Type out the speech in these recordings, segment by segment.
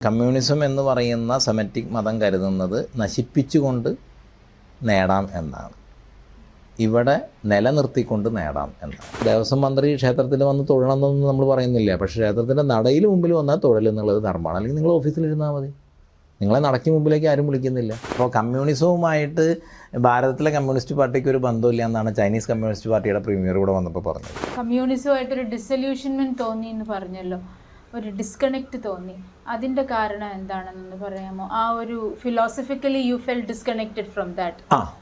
Communism എന്ന് പറയുന്ന Semitic മതം കരുതുന്നത് നശിപ്പിച്ചുകൊണ്ട് നേടാം എന്നാണ്. ഇവിടെ നിലനിർത്തിക്കൊണ്ട് നേടാം എന്നാണ്. ദേവസ്വം മന്ത്രി ക്ഷേത്രത്തിൽ വന്ന് തൊഴണമെന്നൊന്നും നമ്മൾ പറയുന്നില്ല. പക്ഷേ ക്ഷേത്രത്തിൻ്റെ നടയിൽ മുമ്പിൽ വന്നാൽ തൊഴലെന്നുള്ളത് ധർമ്മമാണ്. അല്ലെങ്കിൽ നിങ്ങൾ ഓഫീസിലിരുന്നാൽ മതി. നിങ്ങളെ നടക്കി മുമ്പിലേക്ക് ആരും വിളിക്കുന്നില്ല. അപ്പോൾ കമ്മ്യൂണിസവുമായിട്ട് ഭാരതത്തിലെ കമ്മ്യൂണിസ്റ്റ് പാർട്ടിക്ക് ഒരു ബന്ധമില്ല എന്നാണ് ചൈനീസ് കമ്മ്യൂണിസ്റ്റ് പാർട്ടിയുടെ പ്രീമിയർ കൂടെ വന്നപ്പോൾ പറഞ്ഞത്. കമ്മ്യൂണിസമായിട്ടൊരു ഡിസൊല്യൂഷൻമെൻറ്റ് തോന്നി എന്ന് പറഞ്ഞല്ലോ, ഒരു ഡിസ്കണക്റ്റ് തോന്നി. അതിൻ്റെ കാരണം എന്താണെന്ന് പറയാമോ? ആ ഒരു philosophically you felt disconnected from that.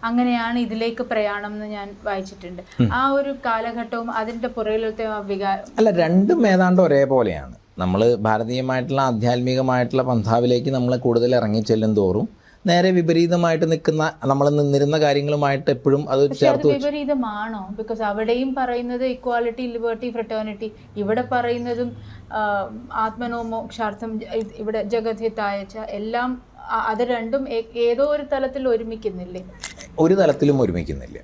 അങ്ങനെയാണ് ഇതിലേക്ക് പ്രയാണം എന്ന് ഞാൻ വായിച്ചിട്ടുണ്ട്. ആ ഒരു കാലഘട്ടവും അതിൻ്റെ പുറകിലത്തെ വികാരം അല്ല, രണ്ടും ഏതാണ്ട് ഒരേപോലെയാണ്. നമ്മൾ ഭാരതീയമായിട്ടുള്ള ആധ്യാത്മികമായിട്ടുള്ള പന്ഥാവിലേക്ക് നമ്മൾ കൂടുതൽ ഇറങ്ങിച്ചെല്ലും തോറും നേരെ വിപരീതമായിട്ട് നിൽക്കുന്ന നമ്മൾ നിന്നിരുന്ന കാര്യങ്ങളുമായിട്ട് എപ്പോഴും അത് ചേർത്ത്. വിപരീതമാണോ? ബിക്കോസ് അവിടെയും പറയുന്നത് ഇക്വാലിറ്റി, ലിബർട്ടി, ഫ്രറ്റേണിറ്റി. ഇവിടെ പറയുന്നതും ആത്മനോ മോക്ഷാർത്ഥം, ഇവിടെ ജഗദ്ഹിതായച്ച, എല്ലാം അത് രണ്ടും ഏതോ ഒരു തലത്തിൽ ഒരുമിക്കുന്നില്ലേ? ഒരു തലത്തിലും ഒരുമിക്കുന്നില്ല.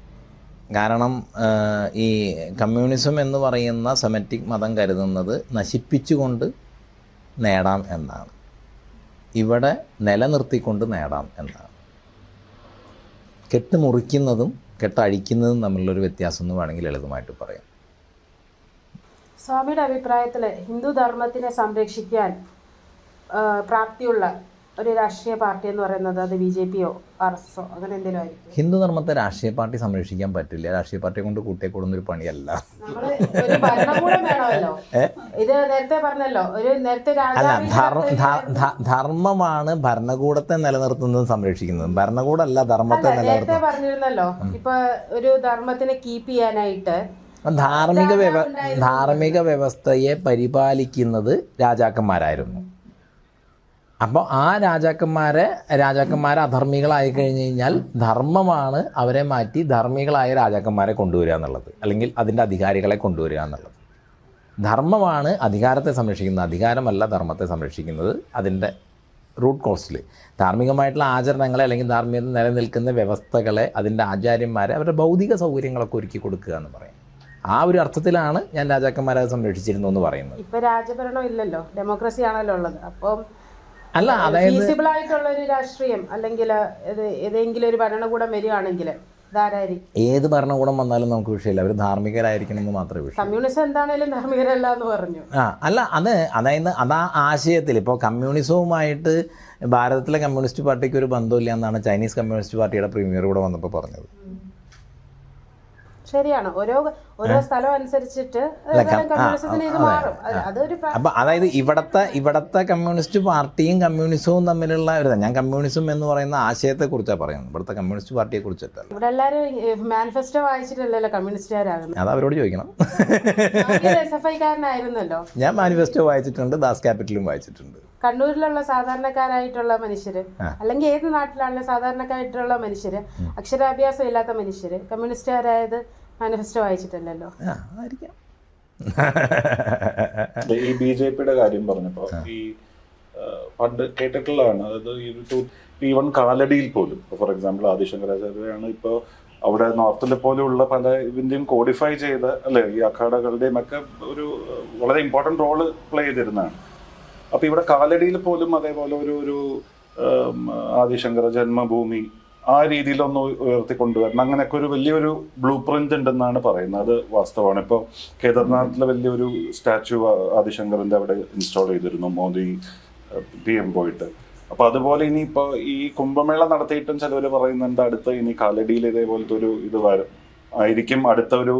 കാരണം ഈ കമ്മ്യൂണിസം എന്ന് പറയുന്ന സെമറ്റിക് മതം കരുതുന്നത് നശിപ്പിച്ചുകൊണ്ട് നേടാം എന്നാണ്. ഇവിടെ നിലനിർത്തിക്കൊണ്ട് നേടാം എന്നാണ്. കെട്ട് മുറിക്കുന്നതും കെട്ടഴിക്കുന്നതും തമ്മിലുള്ളൊരു വ്യത്യാസം എന്ന് വേണമെങ്കിൽ ലളിതമായിട്ട് പറയാം. സ്വാമിയുടെ അഭിപ്രായത്തിൽ ഹിന്ദു ധർമ്മത്തിനെ സംരക്ഷിക്കാൻ പ്രാപ്തിയുള്ള ഒരു രാഷ്ട്രീയ പാർട്ടി എന്ന് പറയുന്നത് അത് BJP-യോ RSS-ഓ അങ്ങനെ എന്തെങ്കിലും ആയിരിക്കും? ഹിന്ദു ധർമ്മത്തെ രാഷ്ട്രീയ പാർട്ടി സംരക്ഷിക്കാൻ പറ്റില്ല. രാഷ്ട്രീയ പാർട്ടിയെ കൊണ്ട് കൂട്ടിയെ കൂടുന്നൊരു പണിയല്ല. ഒരു ഭരണകൂടം വേണമല്ലോ. ഇത് നേരത്തെ പറഞ്ഞല്ലോ, ഒരു നേരത്തെ ധർമ്മമാണ് ഭരണകൂടത്തെ നിലനിർത്തുന്നതും സംരക്ഷിക്കുന്നതും. ഭരണകൂടമല്ല ധർമ്മത്തെ നിലനിർത്തുന്നത്. നേരത്തെ പറഞ്ഞിരുന്നല്ലോ, ഇപ്പൊ ഒരു ധർമ്മത്തിനെ കീപ്പ് ചെയ്യാനായിട്ട് ധാർമ്മിക വ്യവസ്ഥയെ പരിപാലിക്കുന്നത് രാജാക്കന്മാരായിരുന്നു. അപ്പോൾ ആ രാജാക്കന്മാരെ അധർമ്മികളായി കഴിഞ്ഞ് കഴിഞ്ഞാൽ ധർമ്മമാണ് അവരെ മാറ്റി ധർമ്മികളായ രാജാക്കന്മാരെ കൊണ്ടുവരിക എന്നുള്ളത്, അല്ലെങ്കിൽ അതിൻ്റെ അധികാരികളെ കൊണ്ടുവരിക എന്നുള്ളത്. ധർമ്മമാണ് അധികാരത്തെ സംരക്ഷിക്കുന്നത്, അധികാരമല്ല ധർമ്മത്തെ സംരക്ഷിക്കുന്നത്. അതിൻ്റെ റൂട്ട് കോസ്റ്റിൽ ധാർമ്മികമായിട്ടുള്ള ആചരണങ്ങളെ അല്ലെങ്കിൽ ധാർമ്മികത നിലനിൽക്കുന്ന വ്യവസ്ഥകളെ, അതിൻ്റെ ആചാര്യന്മാരെ, അവരുടെ ഭൗതിക സൗകര്യങ്ങളൊക്കെ ഒരുക്കി കൊടുക്കുക എന്ന് പറയും. ആ ഒരു അർത്ഥത്തിലാണ് ഞാൻ രാജാക്കന്മാരെ സംരക്ഷിച്ചിരുന്നു എന്ന് പറയുന്നത്. ഇപ്പം രാജഭരണം ഇല്ലല്ലോ, ഡെമോക്രസി ആണല്ലോ ഉള്ളത്. അപ്പം അല്ല, അതായത് ഫീസിബിൾ ആയിട്ടുള്ള ഒരു രാഷ്ട്രീയം അല്ലെങ്കിൽ ഏതെങ്കിലും ഒരു ഭരണകൂടം വരികയാണെങ്കിൽ ഏത് ഭരണകൂടം വന്നാലും നമുക്ക് വിഷയമില്ല. അവർ ധാർമ്മികരായിരിക്കണം എന്ന് മാത്രമേ വിഷയം. കമ്മ്യൂണിസം എന്താണേലും ധാർമ്മികരല്ല എന്ന് പറഞ്ഞു. അല്ല, അതായത് അതാ ആശയത്തിൽ. ഇപ്പോൾ കമ്മ്യൂണിസവുമായിട്ട് ഭാരതത്തിലെ കമ്മ്യൂണിസ്റ്റ് പാർട്ടിക്ക് ഒരു ബന്ധമില്ല എന്നാണ് ചൈനീസ് കമ്മ്യൂണിസ്റ്റ് പാർട്ടിയുടെ പ്രീമിയർ കൂടെ വന്നപ്പോൾ പറഞ്ഞത്. ശരിയാണ്. ഓരോ സ്ഥലം അനുസരിച്ചിട്ട് അപ്പം അതായത് ഇവിടത്തെ കമ്മ്യൂണിസ്റ്റ് പാർട്ടിയും കമ്മ്യൂണിസവും തമ്മിലുള്ള ഞാൻ കമ്മ്യൂണിസം എന്ന് പറയുന്ന ആശയത്തെക്കുറിച്ചാണ് പറയുന്നത്, ഇവിടുത്തെ കമ്മ്യൂണിസ്റ്റ് പാർട്ടിയെ കുറിച്ചിട്ടല്ല. ഇവിടെ എല്ലാവരും മാനിഫെസ്റ്റോ വായിച്ചിട്ടല്ലല്ലോ കമ്മ്യൂണിസ്റ്റുകാരാകുന്നത്. അത് അവരോട് ചോദിക്കണം. SFI-കാരനായിരുന്നല്ലോ. ഞാൻ മാനിഫെസ്റ്റോ വായിച്ചിട്ടുണ്ട്, ദാസ് ക്യാപിറ്റലും വായിച്ചിട്ടുണ്ട്. കണ്ണൂരിലുള്ള സാധാരണക്കാരായിട്ടുള്ള മനുഷ്യര്, അല്ലെങ്കിൽ ഏത് നാട്ടിലാണെങ്കിലും സാധാരണക്കാരായിട്ടുള്ള മനുഷ്യര്, അക്ഷരാഭ്യാസം ഇല്ലാത്ത മനുഷ്യര് കമ്മ്യൂണിസ്റ്റുകാരായത് മാനിഫെസ്റ്റോ വായിച്ചിട്ടല്ലോ. ഈ BJP-യുടെ കാര്യം പറഞ്ഞപ്പോൾ ഈ പണ്ട് കേട്ടിട്ടുള്ളതാണ്. അതായത് ഈവൻ കാലടിയിൽ പോലും, ഫോർ എക്സാമ്പിൾ ആദിശങ്കരാചാര്യയാണ് ഇപ്പോൾ അവിടെ നോർത്തിലെ പോലെയുള്ള പല ഇതിൻ്റെയും കോഡിഫൈ ചെയ്ത അല്ലെ ഈ അഖാഡകളുടെയും ഒക്കെ ഒരു വളരെ ഇമ്പോർട്ടൻ്റ് റോള് പ്ലേ ചെയ്തിരുന്നതാണ്. അപ്പോൾ ഇവിടെ കാലടിയിൽ പോലും അതേപോലെ ഒരു ആദിശങ്കര ജന്മഭൂമി ആ രീതിയിലൊന്ന് ഉയർത്തിക്കൊണ്ടുവരണം, അങ്ങനെയൊക്കെ ഒരു വലിയൊരു ബ്ലൂ പ്രിന്റ് ഉണ്ടെന്നാണ് പറയുന്നത്. അത് വാസ്തവമാണ്. ഇപ്പോൾ കേദാർനാഥിലെ വലിയൊരു സ്റ്റാച്യു ആദിശങ്കറിൻ്റെ അവിടെ ഇൻസ്റ്റാൾ ചെയ്തിരുന്നു മോദി PM പോയിട്ട്. അപ്പോൾ അതുപോലെ ഇനിയിപ്പോൾ ഈ കുംഭമേള നടത്തിയിട്ടും ചിലവർ പറയുന്നുണ്ട് അടുത്ത ഇനി കാലടിയിൽ ഇതേപോലത്തെ ഒരു ഇത് ആയിരിക്കും അടുത്ത ഒരു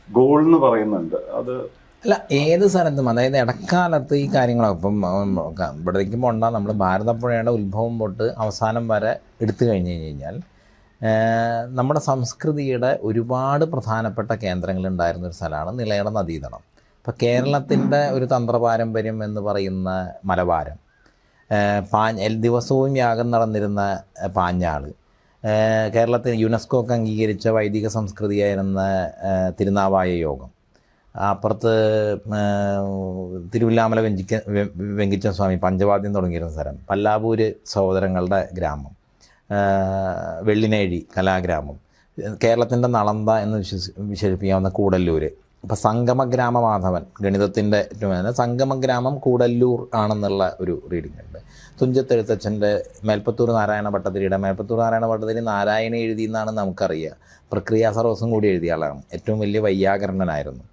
ഗോൾ എന്ന് പറയുന്നുണ്ട്. അത് അല്ല, ഏത് സ്ഥലത്തും, അതായത് ഇടക്കാലത്ത് ഈ കാര്യങ്ങളൊക്കെ ഇപ്പം ഇവിടേക്ക് പോകണ്ട, നമ്മൾ ഭാരതപ്പുഴയുടെ ഉത്ഭവം തൊട്ട് അവസാനം വരെ എടുത്തു കഴിഞ്ഞ് കഴിഞ്ഞാൽ നമ്മുടെ സംസ്കൃതിയുടെ ഒരുപാട് പ്രധാനപ്പെട്ട കേന്ദ്രങ്ങളുണ്ടായിരുന്നൊരു സ്ഥലമാണ് നിലയുടെ നദീതടം. ഇപ്പോൾ കേരളത്തിൻ്റെ ഒരു തന്ത്രപാരമ്പര്യം എന്ന് പറയുന്ന മലബാരം, ദിവസവും യാഗം നടന്നിരുന്ന പാഞ്ഞാൾ, കേരളത്തിൽ യുനെസ്കോക്ക് അംഗീകരിച്ച വൈദിക സംസ്കൃതിയായിരുന്ന തിരുനാവായ യോഗം, അപ്പുറത്ത് തിരുവില്ലാമല വെങ്കിച്ച സ്വാമി പഞ്ചവാദ്യം തുടങ്ങിയിരുന്ന സ്ഥലം, പല്ലാവൂര് സഹോദരങ്ങളുടെ ഗ്രാമം, വെള്ളിനേഴി കലാഗ്രാമം, കേരളത്തിൻ്റെ നളന്ത എന്ന് വിശേഷിപ്പിക്കാവുന്ന കൂടല്ലൂർ, ഇപ്പം സംഗമഗ്രാമ മാധവൻ ഗണിതത്തിൻ്റെ സംഗമഗ്രാമം കൂടല്ലൂർ ആണെന്നുള്ള ഒരു റീഡിംഗ് ഉണ്ട്. തുഞ്ചത്തെഴുത്തച്ഛൻ്റെ മേൽപ്പത്തൂർ നാരായണ ഭട്ടതിരിയുടെ മേൽപ്പത്തൂർ നാരായണ ഭട്ടതിരി നാരായണ എഴുതി എന്നാണ് നമുക്കറിയുക. പ്രക്രിയാ സർവസ്വം കൂടി എഴുതിയ ആളാണ്. ഏറ്റവും വലിയ വൈയാകരണനായിരുന്നു.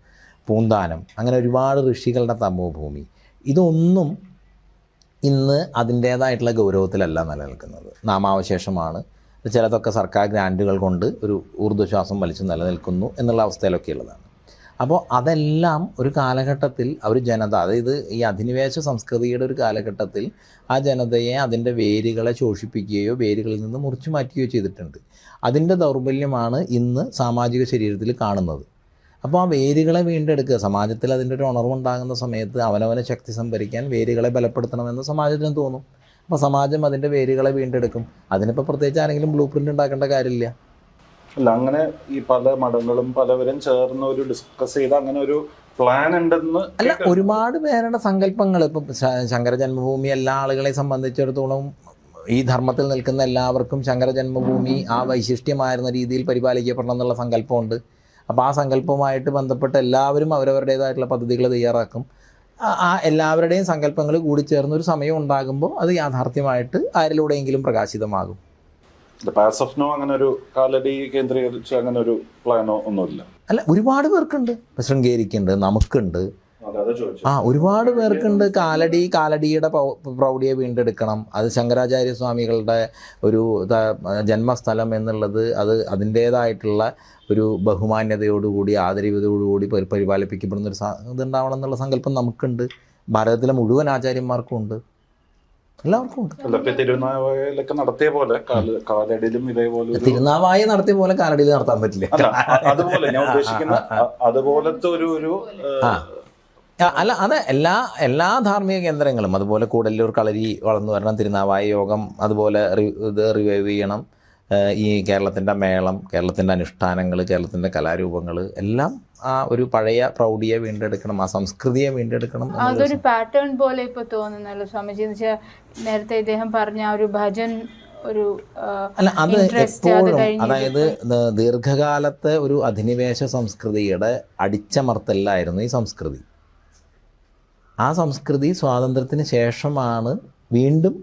പൂന്താനം, അങ്ങനെ ഒരുപാട് ഋഷികളുടെ തമോഭൂമി. ഇതൊന്നും ഇന്ന് അതിൻ്റേതായിട്ടുള്ള ഗൗരവത്തിലല്ല നിലനിൽക്കുന്നത്. നാമാവശേഷമാണ്. ചിലതൊക്കെ സർക്കാർ ഗ്രാൻറ്റുകൾ കൊണ്ട് ഒരു ഊർജ്ജശ്വാസം വലിച്ചു നിലനിൽക്കുന്നു എന്നുള്ള അവസ്ഥയിലൊക്കെ ഉള്ളതാണ്. അപ്പോൾ അതെല്ലാം ഒരു കാലഘട്ടത്തിൽ ഒരു ജനത, അതായത് ഈ അധിനിവേശ സംസ്കൃതിയുടെ ഒരു കാലഘട്ടത്തിൽ ആ ജനതയെ അതിൻ്റെ വേരുകളെ ശോഷിപ്പിക്കുകയോ വേരുകളിൽ നിന്ന് മുറിച്ചു മാറ്റുകയോ ചെയ്തിട്ടുണ്ട്. അതിൻ്റെ ദൗർബല്യമാണ് ഇന്ന് സാമാജിക ശരീരത്തിൽ കാണുന്നത്. അപ്പോൾ ആ വേരുകളെ വീണ്ടെടുക്കുക, സമാജത്തിൽ അതിൻ്റെ ഒരു ഉണർവുണ്ടാകുന്ന സമയത്ത് അവനവനെ ശക്തി സംഭരിക്കാൻ വേരുകളെ ബലപ്പെടുത്തണമെന്ന് സമാജത്തിന് തോന്നും. അപ്പോൾ സമാജം അതിൻ്റെ വേരുകളെ വീണ്ടെടുക്കും. അതിനിപ്പോൾ പ്രത്യേകിച്ച് ആരെങ്കിലും ബ്ലൂ പ്രിൻ്റ് ഉണ്ടാക്കേണ്ട കാര്യമില്ല. അല്ല, അങ്ങനെ ഈ പല മഠങ്ങളും പലവരും ചേർന്ന് ഒരു ഡിസ്കസ് ചെയ്ത് അങ്ങനെ ഒരു പ്ലാൻ ഉണ്ടെന്ന് അല്ല, ഒരുപാട് പേരുടെ സങ്കല്പങ്ങൾ. ഇപ്പം ശങ്കര ജന്മഭൂമി എല്ലാ ആളുകളെ സംബന്ധിച്ചിടത്തോളം ഈ ധർമ്മത്തിൽ നിൽക്കുന്ന എല്ലാവർക്കും ശങ്കര ജന്മഭൂമി ആ വൈശിഷ്ട്യമായിരുന്ന രീതിയിൽ പരിപാലിക്കപ്പെടണം എന്നുള്ള സങ്കല്പമുണ്ട്. അപ്പോൾ ആ സങ്കല്പവുമായിട്ട് ബന്ധപ്പെട്ട് എല്ലാവരും അവരവരുടേതായിട്ടുള്ള പദ്ധതികൾ തയ്യാറാക്കും. ആ എല്ലാവരുടെയും സങ്കല്പങ്ങൾ കൂടിച്ചേർന്ന് ഒരു സമയം ഉണ്ടാകുമ്പോൾ അത് യാഥാർത്ഥ്യമായിട്ട് ആരിലൂടെയെങ്കിലും പ്രകാശിതമാകും. പാസ് ഓഫ് നോ അങ്ങനെ ഒരു കാലടി കേന്ദ്രീകരിച്ച് അങ്ങനെ ഒരു പ്ലാനോ ഒന്നുമില്ല. അല്ല, ഒരുപാട് പേർക്കുണ്ട്. ഇപ്പം ശൃംഗേരിക്കുണ്ട്, നമുക്കുണ്ട്, ഒരുപാട് പേർക്കുണ്ട്. കാലടിയുടെ പ്രൗഢിയെ വീണ്ടെടുക്കണം. അത് ശങ്കരാചാര്യ സ്വാമികളുടെ ഒരു ജന്മസ്ഥലം എന്നുള്ളത് അത് അതിൻ്റേതായിട്ടുള്ള ഒരു ബഹുമാന്യതയോടുകൂടി ആദരവോടുകൂടി പരിപാലിപ്പിക്കപ്പെടുന്ന ഒരു ഇതുണ്ടാവണം എന്നുള്ള സങ്കല്പം നമുക്കുണ്ട്. ഭാരതത്തിലെ മുഴുവൻ ആചാര്യന്മാർക്കും ഉണ്ട്, എല്ലാവർക്കും ഉണ്ട്. തിരുനാവായയിലൊക്കെ നടത്തിയ പോലെ കാലടിയിലും ഇതേപോലെ തിരുനാവായ നടത്തിയ പോലെ കാലടിയിൽ നടത്താൻ പറ്റില്ല. അതുപോലെ ഞാൻ ഉദ്ദേശിക്കുന്ന അതുപോലത്തെ ഒരു അല്ല, അത് എല്ലാ ധാർമ്മിക കേന്ദ്രങ്ങളും അതുപോലെ കൂടല്ലൂർ കളരി വളർന്നു വരണം, തിരുനാവായ യോഗം അതുപോലെ ഇത് റിവൈവ് ചെയ്യണം. ഈ കേരളത്തിൻ്റെ മേളം, കേരളത്തിൻ്റെ അനുഷ്ഠാനങ്ങൾ, കേരളത്തിൻ്റെ കലാരൂപങ്ങൾ എല്ലാം ആ ഒരു പഴയ പ്രൗഢിയെ വീണ്ടെടുക്കണം, ആ സംസ്കൃതിയെ വീണ്ടെടുക്കണം. അതൊരു പാറ്റേൺ പോലെ ഇപ്പോൾ തോന്നുന്നല്ലോ സ്വാമിജി. എന്ന് വെച്ചാൽ നേരത്തെ ഇദ്ദേഹം പറഞ്ഞ ഒരു ഭജൻ ഒരു അല്ല, അത് എപ്പോഴും, അതായത് ദീർഘകാലത്തെ ഒരു അധിനിവേശ സംസ്കൃതിയുടെ അടിച്ചമർത്തലായിരുന്നു ഈ സംസ്കൃതി. ആ സംസ്കൃതി സ്വാതന്ത്ര്യത്തിന് ശേഷമാണ് വീണ്ടും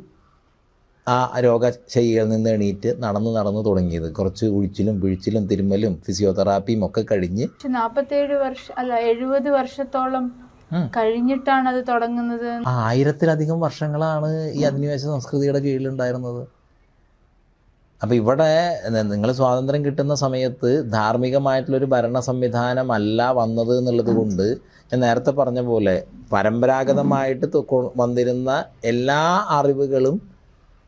ആ രോഗശയ്യയിൽ നിന്ന് എണീറ്റ് നടന്നു തുടങ്ങിയത്. കുറച്ച് ഉഴിച്ചിലും പിഴിച്ചിലും തിരുമ്മലും ഫിസിയോതെറാപ്പിയും ഒക്കെ കഴിഞ്ഞ് 47 വർഷം അല്ല 70 വർഷത്തോളം കഴിഞ്ഞിട്ടാണ് അത് തുടങ്ങുന്നത്. 1000-ലധികം വർഷങ്ങളാണ് ഈ അധിനിവേശ സംസ്കൃതിയുടെ കീഴിലുണ്ടായിരുന്നത്. അപ്പോൾ ഇവിടെ നിങ്ങൾ സ്വാതന്ത്ര്യം കിട്ടുന്ന സമയത്ത് ധാർമ്മികമായിട്ടുള്ളൊരു ഭരണ സംവിധാനമല്ല വന്നത് എന്നുള്ളത് കൊണ്ട് ഞാൻ നേരത്തെ പറഞ്ഞ പോലെ പരമ്പരാഗതമായിട്ട് വന്നിരുന്ന എല്ലാ അറിവുകളും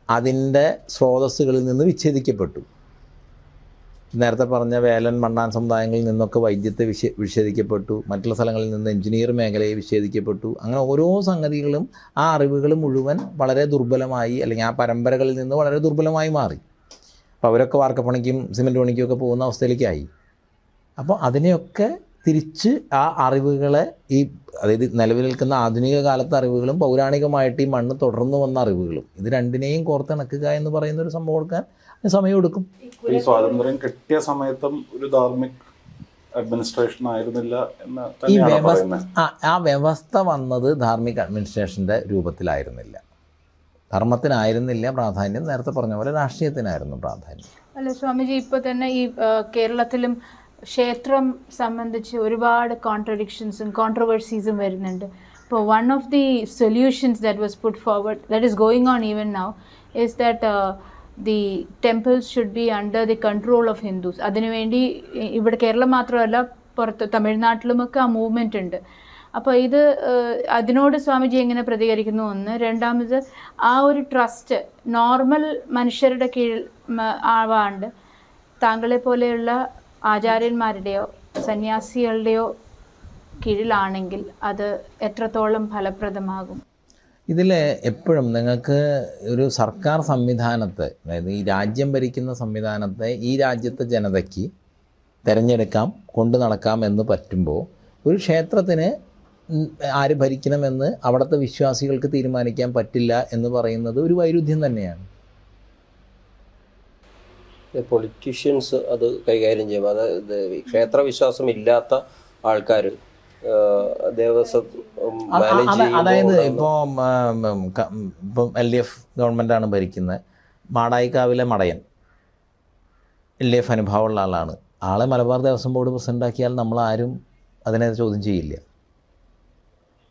അതിൻ്റെ സ്രോതസ്സുകളിൽ നിന്ന് വിച്ഛേദിക്കപ്പെട്ടു. നേരത്തെ പറഞ്ഞ വേലൻ മണ്ണാൻ സമുദായങ്ങളിൽ നിന്നൊക്കെ വൈദ്യത്തെ വിച്ഛേദിക്കപ്പെട്ടു, മറ്റുള്ള സ്ഥലങ്ങളിൽ നിന്ന് എഞ്ചിനീയർ മേഖലയെ വിച്ഛേദിക്കപ്പെട്ടു. അങ്ങനെ ഓരോ സംഗതികളും ആ അറിവുകൾ മുഴുവൻ വളരെ ദുർബലമായി, അല്ലെങ്കിൽ ആ പരമ്പരകളിൽ നിന്ന് വളരെ ദുർബലമായി മാറി. അപ്പോൾ അവരൊക്കെ വാർക്കപ്പണിക്കും സിമെൻറ്റ് പണിക്കും ഒക്കെ പോകുന്ന അവസ്ഥയിലേക്കായി. അപ്പോൾ അതിനെയൊക്കെ തിരിച്ച് ആ അറിവുകളെ അതായത് നിലവിൽ നിൽക്കുന്ന ആധുനിക കാലത്തെ അറിവുകളും പൗരാണികമായിട്ട് ഈ മണ്ണ് തുടർന്നു വന്ന അറിവുകളും ഇത് രണ്ടിനെയും കോർത്തിണക്കുക എന്ന് പറയുന്ന ഒരു സംഭവം കൊടുക്കാൻ സമയമെടുക്കും. ഈ സ്വാതന്ത്ര്യം കിട്ടിയ സമയത്തും ഒരു ധാർമ്മിക അഡ്മിനിസ്ട്രേഷൻ ആയിരുന്നില്ല എന്ന് തന്നെയാണ് പറയുന്നത്. ആ വ്യവസ്ഥ വന്നത് ധാർമ്മിക അഡ്മിനിസ്ട്രേഷൻ്റെ രൂപത്തിലായിരുന്നില്ല. ധർമ്മത്തിനായിരുന്നില്ല പ്രാധാന്യം, നേരത്തെ പറഞ്ഞ പോലെ രാഷ്ട്രീയത്തിനായിരുന്നു പ്രാധാന്യം. അല്ല സ്വാമിജി, ഇപ്പോൾ തന്നെ ഈ കേരളത്തിലും ക്ഷേത്രം സംബന്ധിച്ച് ഒരുപാട് കോൺട്രഡിക്ഷൻസും കോൺട്രവേഴ്സീസും വരുന്നുണ്ട്. ഇപ്പോൾ one of the solutions that was put forward, that is going on even now, is that the temples should be under the control of Hindus. അതിനുവേണ്ടി ഇവിടെ കേരളം മാത്രമല്ല പുറത്ത് തമിഴ്നാട്ടിലുമൊക്കെ ആ മൂവ്മെൻ്റ് ഉണ്ട്. അപ്പോൾ ഇത് അതിനോട് സ്വാമിജി എങ്ങനെ പ്രതികരിക്കുന്നു ഒന്ന്. രണ്ടാമത് ആ ഒരു ട്രസ്റ്റ് നോർമൽ മനുഷ്യരുടെ കീഴിൽ ആവാണ്ട് താങ്കളെ പോലെയുള്ള ആചാര്യന്മാരുടെയോ സന്യാസികളുടെയോ കീഴിലാണെങ്കിൽ അത് എത്രത്തോളം ഫലപ്രദമാകും? ഇതിൽ എപ്പോഴും നിങ്ങൾക്ക് ഒരു സർക്കാർ സംവിധാനത്തെ, അതായത് ഈ രാജ്യം ഭരിക്കുന്ന സംവിധാനത്തെ ഈ രാജ്യത്തെ ജനതയ്ക്ക് തിരഞ്ഞെടുക്കാം, കൊണ്ടു നടക്കാം എന്ന് പറ്റുമ്പോൾ ഒരു ക്ഷേത്രത്തിന് ആര് ഭരിക്കണമെന്ന് അവിടുത്തെ വിശ്വാസികൾക്ക് തീരുമാനിക്കാൻ പറ്റില്ല എന്ന് പറയുന്നത് ഒരു വൈരുദ്ധ്യം തന്നെയാണ്. പൊളിറ്റീഷ്യൻസ് അത് കൈകാര്യം ചെയ്യും. അതായത് ക്ഷേത്രവിശ്വാസം ഇല്ലാത്ത ആൾക്കാർ ദേവസ്വം അതായത് ഇപ്പം LDF ഗവൺമെൻറ്റാണ് ഭരിക്കുന്നത്. മാടായിക്കാവിലെ മടയൻ LDF അനുഭവമുള്ള ആളാണ്. ആളെ മലബാർ ദേവസ്വം ബോർഡ് പ്രസിഡൻ്റാക്കിയാൽ നമ്മളാരും അതിനെ ചോദ്യം ചെയ്യില്ല.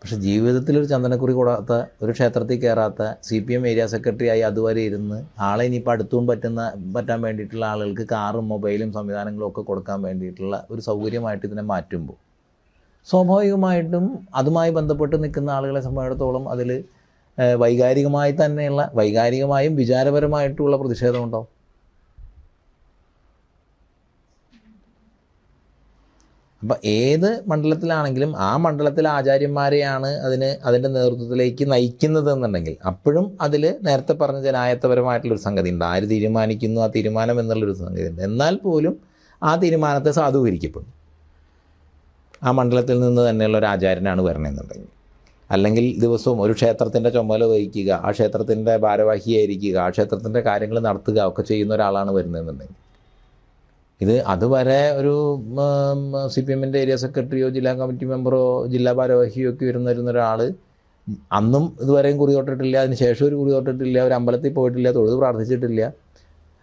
പക്ഷെ ജീവിതത്തിലൊരു ചന്ദനക്കുറി കൂടാത്ത, ഒരു ക്ഷേത്രത്തിൽ കയറാത്ത, CPM ഏരിയ സെക്രട്ടറി ആയി അതുവരെ ഇരുന്ന് ആളെ ഇനിയിപ്പോൾ അടുത്തും പറ്റാൻ വേണ്ടിയിട്ടുള്ള ആളുകൾക്ക് കാറും മൊബൈലും സംവിധാനങ്ങളും ഒക്കെ കൊടുക്കാൻ വേണ്ടിയിട്ടുള്ള ഒരു സൗകര്യമായിട്ട് ഇതിനെ മാറ്റുമ്പോൾ സ്വാഭാവികമായിട്ടും അതുമായി ബന്ധപ്പെട്ട് നിൽക്കുന്ന ആളുകളെ സംബന്ധിച്ചിടത്തോളം അതിൽ വൈകാരികമായും വിചാരപരമായിട്ടുള്ള പ്രതിഷേധം ഉണ്ടാവും. അപ്പം ഏത് മണ്ഡലത്തിലാണെങ്കിലും ആ മണ്ഡലത്തിലെ ആചാര്യന്മാരെയാണ് അതിൻ്റെ നേതൃത്വത്തിലേക്ക് നയിക്കുന്നത് എന്നുണ്ടെങ്കിൽ അപ്പോഴും അതിൽ നേരത്തെ പറഞ്ഞ ജനായത്തപരമായിട്ടുള്ളൊരു സംഗതി ഉണ്ട്. ആര് തീരുമാനിക്കുന്നു, ആ തീരുമാനം എന്നുള്ളൊരു സംഗതി ഉണ്ട്. എന്നാൽ പോലും ആ തീരുമാനത്തെ സാധൂകരിക്കപ്പെടും. ആ മണ്ഡലത്തിൽ നിന്ന് തന്നെയുള്ള ഒരു ആചാര്യനാണ് വരണമെന്നുണ്ടെങ്കിൽ, അല്ലെങ്കിൽ ദിവസവും ഒരു ക്ഷേത്രത്തിൻ്റെ ചുമതല വഹിക്കുക, ആ ക്ഷേത്രത്തിൻ്റെ ഭാരവാഹിയായിരിക്കുക, ആ ക്ഷേത്രത്തിൻ്റെ കാര്യങ്ങൾ നടത്തുക ഒക്കെ ചെയ്യുന്ന ഒരാളാണ് വരുന്നതെന്നുണ്ടെങ്കിൽ, ഇത് അതുവരെ ഒരു CPMൻ്റെ ഏരിയ സെക്രട്ടറിയോ ജില്ലാ കമ്മിറ്റി മെമ്പറോ ജില്ലാ ഭാരവാഹിയോ ഒക്കെ വരുന്ന ഒരാൾ അന്നും ഇതുവരെയും കുറി തൊട്ടിട്ടില്ല, അതിന് ശേഷം ഒരു കുറി തൊട്ടിട്ടില്ല, ഒരു അമ്പലത്തിൽ പോയിട്ടില്ല, തൊഴുത് പ്രാർത്ഥിച്ചിട്ടില്ല.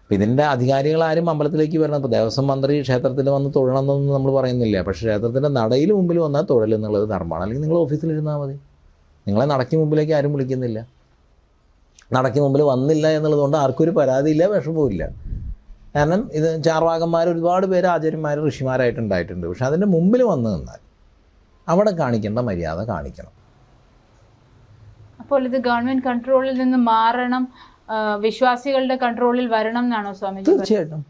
അപ്പം ഇതിൻ്റെ അധികാരികളാരും അമ്പലത്തിലേക്ക് വരണം. ഇപ്പോൾ ദേവസ്വം മന്ത്രി ക്ഷേത്രത്തിൽ വന്ന് തൊഴണമെന്നൊന്നും നമ്മൾ പറയുന്നില്ല. പക്ഷേ ക്ഷേത്രത്തിൻ്റെ നടയിൽ മുമ്പിൽ വന്നാൽ തൊഴൽ എന്നുള്ളത് ധർമ്മമാണ്. അല്ലെങ്കിൽ നിങ്ങൾ ഓഫീസിലിരുന്നാൽ മതി. നിങ്ങളെ നടക്കി മുമ്പിലേക്ക് ആരും വിളിക്കുന്നില്ല. നടക്കി മുമ്പിൽ വന്നില്ല എന്നുള്ളതുകൊണ്ട് ആർക്കും ഒരു പരാതിയില്ല, വിഷമവും ഇല്ല. കാരണം ഇത് ചാർവാകന്മാർ ഒരുപാട് പേര് ആചാര്യന്മാർ ഋഷിമാരായിട്ടുണ്ടായിട്ടുണ്ട്. പക്ഷെ അതിൻ്റെ മുമ്പിൽ വന്നു നിന്നാൽ അവിടെ കാണിക്കേണ്ട മര്യാദ കാണിക്കണം. അപ്പോൾ ഇത് ഗവൺമെന്റ് കൺട്രോളിൽ നിന്ന് മാറണം, വിശ്വാസികളുടെ കൺട്രോളിൽ വരണം എന്നാണോ സ്വാമിജി? തീർച്ചയായിട്ടും.